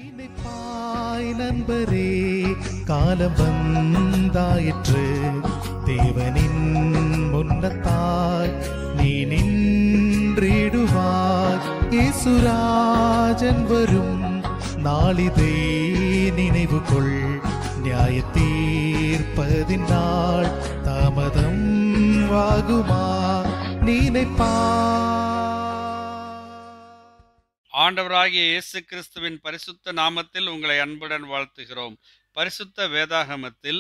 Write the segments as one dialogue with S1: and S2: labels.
S1: நினைப்பாய் நண்பரே, காலம் வந்தாயிற்று, தேவனின் முன்னத்தாய் நீ நின்றிடுவாய். இயேசுராஜன் வரும் நாளிதை நினைவு கொள், நியாய தீர்ப்பதின் நாள் தாமதம் ஆகுமா நினைப்பாய்.
S2: ஆண்டவராகிய இயேசு கிறிஸ்துவின் பரிசுத்த நாமத்தில் உங்களை அன்புடன் வாழ்த்துகிறோம். பரிசுத்த வேதாகமத்தில்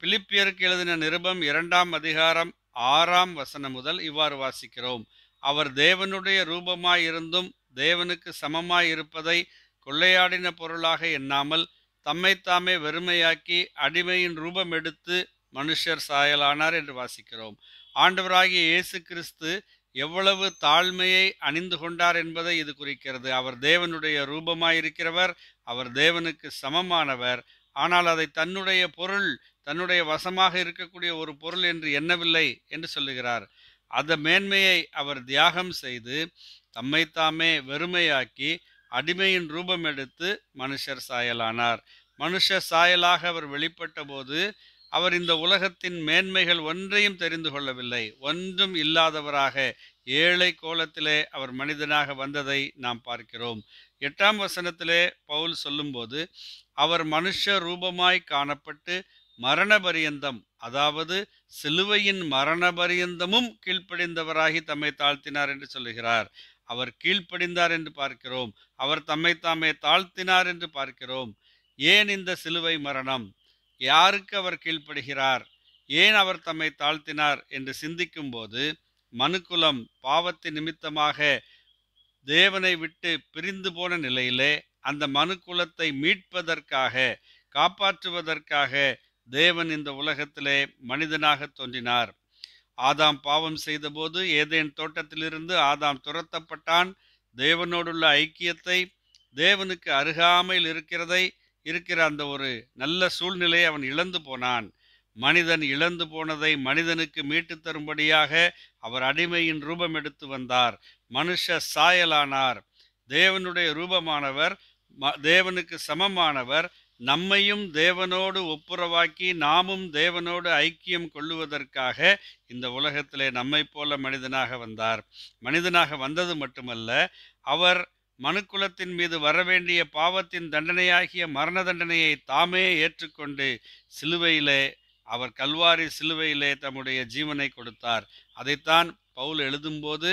S2: பிலிப்பியருக்கு எழுதின நிருபம் 2ஆம் அதிகாரம் 6ஆம் வசனம் முதல் இவ்வாறு வாசிக்கிறோம். அவர் தேவனுடைய ரூபமாயிருந்தும் தேவனுக்கு சமமாயிருப்பதை கொள்ளையாடின பொருளாக எண்ணாமல் தம்மைத்தாமே வெறுமையாக்கி அடிமையின் ரூபம் எடுத்து மனுஷர் சாயலானார் என்று வாசிக்கிறோம். ஆண்டவராகிய இயேசு கிறிஸ்து எவ்வளவு தாழ்மையை அணிந்து கொண்டார் என்பதை இது குறிக்கிறது. அவர் தேவனுடைய ரூபமாயிருக்கிறவர், அவர் தேவனுக்கு சமமானவர். ஆனால் அதை தன்னுடைய பொருள், தன்னுடைய வசமாக இருக்கக்கூடிய ஒரு பொருள் என்று எண்ணவில்லை என்று சொல்லுகிறார். அந்த மேன்மையை அவர் தியாகம் செய்து தம்மைத்தாமே வெறுமையாக்கி அடிமையின் ரூபம் எடுத்து மனுஷர் சாயலானார். மனுஷர் சாயலாக அவர் வெளிப்பட்ட போது அவர் இந்த உலகத்தின் மேன்மைகள் ஒன்றையும் தெரிந்து கொள்ளவில்லை. ஒன்றும் இல்லாதவராக ஏழை கோலத்திலே அவர் மனிதனாக வந்ததை நாம் பார்க்கிறோம். 8ஆம் வசனத்திலே பவுல் சொல்லும்போது, அவர் மனுஷ ரூபமாய் காணப்பட்டு மரண பரியந்தம், அதாவது சிலுவையின் மரண பரியந்தமும் கீழ்ப்படிந்தவராகி தம்மை தாழ்த்தினார் என்று சொல்லுகிறார். அவர் கீழ்ப்படிந்தார் என்று பார்க்கிறோம். அவர் தம்மைத்தாமே தாழ்த்தினார் என்று பார்க்கிறோம். ஏன் இந்த சிலுவை மரணம்? யாருக்கு அவர் கீழ்ப்படுகிறார்? ஏன் அவர் தம்மை தாழ்த்தினார் என்று சிந்திக்கும் போது, மனுக்குலம் பாவத்தின் நிமித்தமாக தேவனை விட்டு பிரிந்து போன நிலையிலே அந்த மனுக்குலத்தை மீட்பதற்காக, காப்பாற்றுவதற்காக தேவன் இந்த உலகத்திலே மனிதனாக தோன்றினார். ஆதாம் பாவம் செய்தபோது ஏதேன் தோட்டத்திலிருந்து ஆதாம் துரத்தப்பட்டான். தேவனோடுள்ள ஐக்கியத்தை, தேவனுக்கு அருகாமையில் இருக்கிற அந்த ஒரு நல்ல சூழ்நிலையை அவன் இழந்து போனான். மனிதன் இழந்து போனதை மனிதனுக்கு மீட்டு தரும்படியாக அவர் அடிமையின் ரூபம் எடுத்து வந்தார். மனுஷ சாயலானார். தேவனுடைய ரூபமானவர், தேவனுக்கு சமமானவர், நம்மையும் தேவனோடு ஒப்புரவாக்கி நாமும் தேவனோடு ஐக்கியம் கொள்ளுவதற்காக இந்த உலகத்திலே நம்மை போல மனிதனாக வந்தார். மனிதனாக வந்தது மட்டுமல்ல, அவர் மனுக்குலத்தின் மீது வரவேண்டிய பாவத்தின் தண்டனையாகிய மரண தண்டனையை தாமே ஏற்றுக்கொண்டு சிலுவையிலே, அவர் கல்வாரி சிலுவையிலே தம்முடைய ஜீவனை கொடுத்தார். அதைத்தான் பவுல் எழுதும்போது,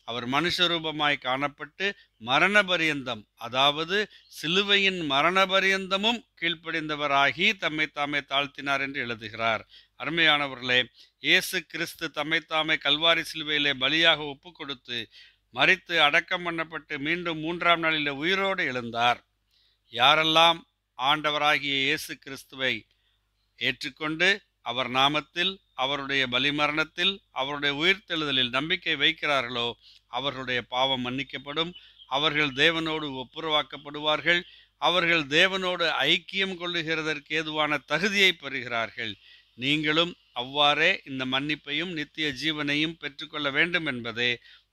S2: அவர் மனுஷரூபமாய் காணப்பட்டு மரண பரியந்தம், அதாவது சிலுவையின் மரண பரியந்தமும் கீழ்ப்படிந்தவராகி தம்மைத்தாமே தாழ்த்தினார் என்று எழுதுகிறார். அருமையானவர்களே, இயேசு கிறிஸ்து தம்மைத்தாமே கல்வாரி சிலுவையிலே பலியாக ஒப்பு கொடுத்து மரித்து அடக்கம் பண்ணப்பட்டு மீண்டும் 3ஆம் நாளிலே உயிரோடு எழுந்தார். யாரெல்லாம் ஆண்டவராகிய இயேசு கிறிஸ்துவை ஏற்றுக்கொண்டு அவர் நாமத்தில், அவருடைய பலிமரணத்தில், அவருடைய உயிர்த்தெழுதலில் நம்பிக்கை வைக்கிறார்களோ அவர்களுடைய பாவம் மன்னிக்கப்படும். அவர்கள் தேவனோடு ஒப்புரவாக்கப்படுவார்கள். அவர்கள் தேவனோடு ஐக்கியம் கொள்ளுகிறதற்கு ஏதுவான தகுதியை பெறுகிறார்கள். நீங்களும் அவ்வாறே இந்த மன்னிப்பையும் நித்திய ஜீவனையும் பெற்றுக்கொள்ள வேண்டும் என்பதே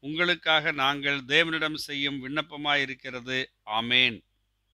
S2: உங்களுக்காக நாங்கள் தேவனிடம் செய்யும் விண்ணப்பமாயிருக்கிறது. ஆமேன்.